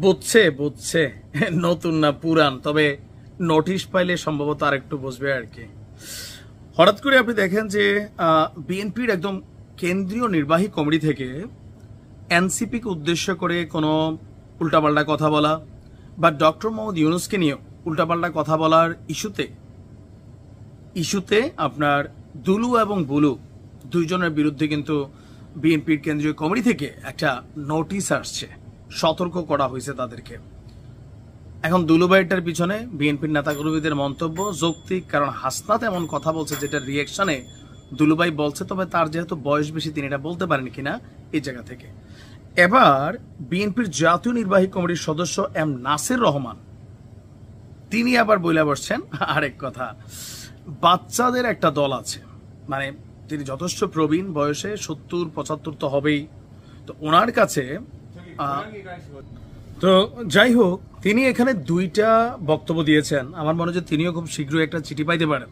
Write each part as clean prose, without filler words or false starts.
বুঝছে বুঝছে নতুন না পুরান, তবে নোটিশ পাইলে সম্ভবত আর একটু বুঝবে আর কি। হঠাৎ করে আপনি দেখেন যে বিএনপির একদম কেন্দ্রীয় নির্বাহী কমিটি থেকে এনসিপিকে উদ্দেশ্য করে কোনো উল্টাপাল্টা কথা বলা বা ডক্টর মোহাম্মদ ইউনূসকে নিয়ে উল্টাপাল্টা কথা বলার ইস্যুতে আপনার দুলু এবং বুলু দুইজনের বিরুদ্ধে কিন্তু বিএনপির কেন্দ্রীয় কমিটি থেকে একটা নোটিশ আসছে, সতর্ক করা হয়েছে তাদেরকে। এখন দুলুবাইটার পিছনে বিএনপির নেতাকর্মীদের মন্তব্য যৌক্তিক, কারণ হাসনাত এমন কথা বলছে যেটা রিয়াকশনে দুলুবাই বলছে, তবে তার যেহেতু বয়স বেশি তিনি এটা বলতে পারেন কিনা এই জায়গা থেকে। এবার বিএনপির জাতীয় নির্বাহী কমিটির সদস্য এম নাসির রহমান তিনি আবার বইলা বসছেন আরেক কথা, বাচ্চাদের একটা দল আছে, মানে তিনি যথেষ্ট প্রবীণ বয়সে, 70-75 তো হবেই, তো ওনার কাছে তো যাই হোক তিনি এখানে দুইটা বক্তব্য দিয়েছেন। আমার মনে হয় তিনিও খুব শীঘ্রই একটা চিঠি পাইতে পারেন।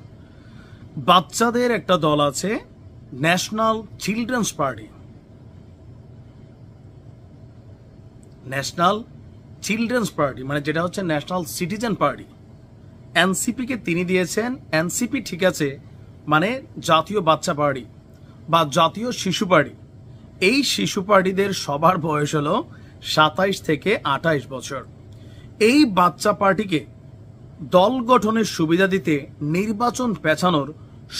বাচ্চাদের একটা দল আছে, national children's party, national children's party মানে যেটা হচ্ছে ন্যাশনাল সিটিজেন পার্টি। এনসিপিকে তিনি দিয়েছেন এনসিপি, ঠিক আছে, মানে জাতীয় বাচ্চা পার্টি বা জাতীয় শিশু পার্টি। এই শিশু পার্টিদের সবার বয়স হলো 27 থেকে 28 বছর। এই বাচ্চা পার্টিকে দল গঠনের সুবিধা দিতে নির্বাচন পেছানোর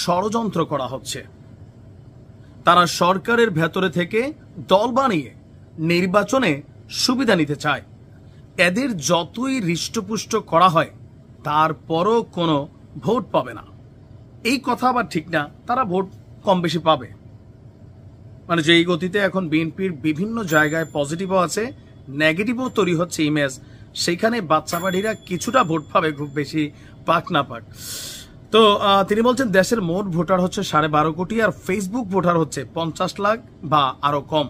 ষড়যন্ত্র করা হচ্ছে। তারা সরকারের ভেতরে থেকে দল বানিয়ে নির্বাচনে সুবিধা নিতে চায়। এদের যতই হৃষ্টপুষ্ট করা হয় তারপরও কোনো ভোট পাবে না। এই কথা আবার ঠিক না, তারা ভোট কম বেশি পাবে। মানে যেই গতিতে এখন বিএনপির বিভিন্ন জায়গায় পজিটিভও আছে, নেগেটিভও তৈরি হচ্ছে ইমেজ, সেখানে বাচ্চা বাড়িরা কিছুটা ভোট পাবে, খুব বেশি পাক না পাক। তো তিনি বলছেন দেশের মোট ভোটার হচ্ছে 12.5 কোটি, আর ফেসবুক ভোটার হচ্ছে 50 লাখ বা আরো কম।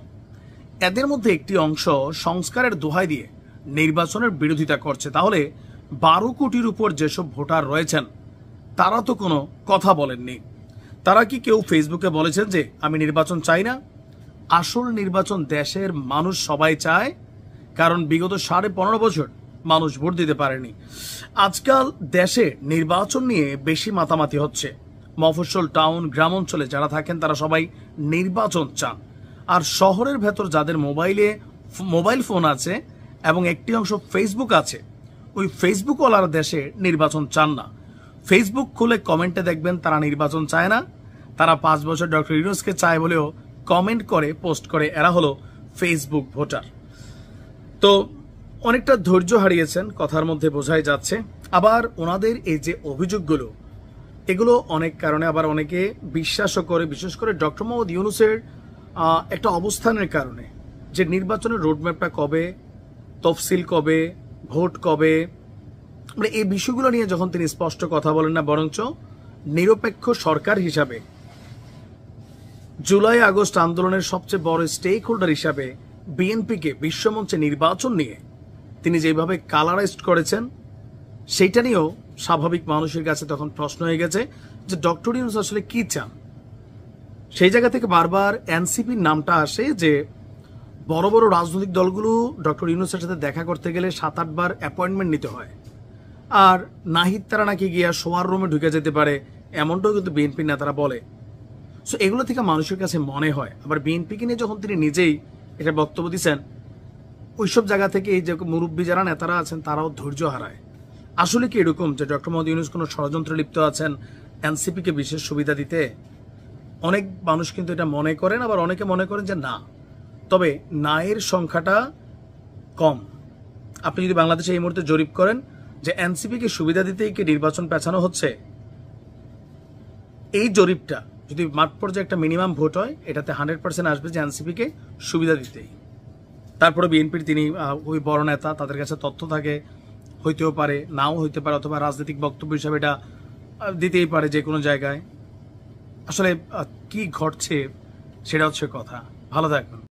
এদের মধ্যে একটি অংশ সংস্কারের দোহাই দিয়ে নির্বাচনের বিরোধিতা করছে। তাহলে 12 কোটির উপর যেসব ভোটার রয়েছেন তারা তো কোনো কথা বলেননি। তারা কি কেউ ফেসবুকে বলেছেন যে আমি নির্বাচন চাই না? আসল নির্বাচন দেশের মানুষ সবাই চায়, কারণ বিগত 15.5 বছর মানুষ ভোট দিতে পারেনি। আজকাল দেশে নির্বাচন নিয়ে বেশি মাতামাতি হচ্ছে। মফস্বল, টাউন, গ্রাম অঞ্চলে যারা থাকেন তারা সবাই নির্বাচন চান, আর শহরের ভেতর যাদের মোবাইল ফোন আছে এবং একটি অংশ ফেসবুক আছে, ওই ফেসবুকওয়ালার দেশে নির্বাচন চান না। ফেসবুক খুলে কমেন্টে দেখবেন তারা নির্বাচন চায় না, তারা 5 বছর ডক্টর ইউনূসকে চায় বলেও কমেন্ট করে, পোস্ট করে। এরা হলো ফেসবুক ভোটার। তো অনেকটা ধৈর্য হারিয়েছেন, কথার মধ্যে বোঝাই যাচ্ছে। আবার ওনাদের এই যে অভিযোগগুলো, এগুলো অনেক কারণে, আবার অনেকে বিশ্বাসও করে, বিশেষ করে ডক্টর মোহাম্মদ ইউনূসের একটা অবস্থানের কারণে, যে নির্বাচনের রোডম্যাপটা কবে, তফসিল কবে, ভোট কবে, মানে এই বিষয়গুলো নিয়ে যখন তিনি স্পষ্ট কথা বলেন না, বরঞ্চ নিরপেক্ষ সরকার হিসাবে জুলাই আগস্ট আন্দোলনের সবচেয়ে বড় স্টেক হোল্ডার হিসাবে বিএনপিকে বিশ্বমঞ্চে নির্বাচন নিয়ে তিনি যেভাবে কালারাইজড করেছেন, সেইটা নিয়েও স্বাভাবিক মানুষের কাছে তখন প্রশ্ন হয়ে গেছে যে ডক্টর ইউনূস আসলে কি চান। সেই জায়গা থেকে বারবার এনসিপির নামটা আসে, যে বড় বড় রাজনৈতিক দলগুলো ডক্টর ইউনূসের সাথে দেখা করতে গেলে 7-8 বার অ্যাপয়েন্টমেন্ট নিতে হয়, আর নাহিদ তারা নাকি গিয়া শোয়ার রুমে ঢুকে যেতে পারে, এমনটাও কিন্তু বিএনপির নেতারা বলে। সো এগুলো থেকে মানুষের কাছে মনে হয়। আবার বিএনপিকে নিয়ে যখন তিনি নিজেই এটা বক্তব্য দিচ্ছেন, ওইসব জায়গা থেকে এই যে মুরব্বী যারা নেতারা আছেন তারাও ধৈর্য হারায়। আসলে কি এরকম যে ডক্টর মোহাম্মদ ইউনূস কোনো ষড়যন্ত্রে লিপ্ত আছেন এনসিপিকে বিশেষ সুবিধা দিতে? অনেক মানুষ কিন্তু এটা মনে করেন, আবার অনেকে মনে করেন যে না। তবে নায়ের সংখ্যাটা কম। আপনি যদি বাংলাদেশে এই মুহূর্তে জরিপ করেন যে এনসিপিকে সুবিধা দিতেই কি নির্বাচন পেছানো হচ্ছে, এই জরিপটা যদি মাঠ পর্যায়ে একটা মিনিমাম ভোট হয়, এটাতে 100% আসবে যে এনসিপিকে সুবিধা দিতেই। তারপরে বিএনপির তিনি ওই বড় নেতা, তাদের কাছে তথ্য থাকে, হইতেও পারে নাও হইতে পারে, অথবা রাজনৈতিক বক্তব্য হিসাবে এটা দিতেই পারে যে কোনো জায়গায়। আসলে কি ঘটছে সেটা হচ্ছে কথা। ভালো থাকবেন।